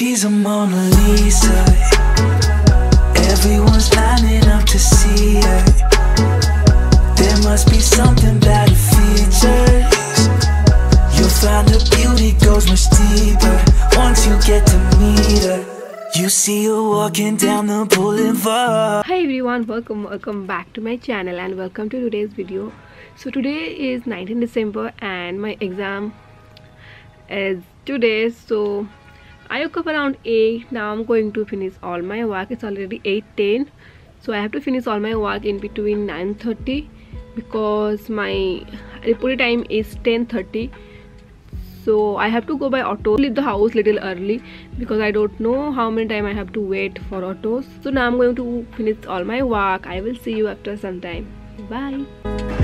She's a Mona Lisa. Everyone's lining up to see her. There must be something about her features. You'll find her beauty goes much deeper once you get to meet her. You see her walking down the boulevard. Hi everyone, welcome back to my channel and welcome to today's video. So today is 19 December and my exam is today. So I woke up around 8. Now I'm going to finish all my work. It's already 8:10, so I have to finish all my work in between 9:30 because my reporting time is 10:30. So I have to go by auto, leave the house little early because I don't know how many time I have to wait for autos. So now I'm going to finish all my work. I will see you after some time. Bye.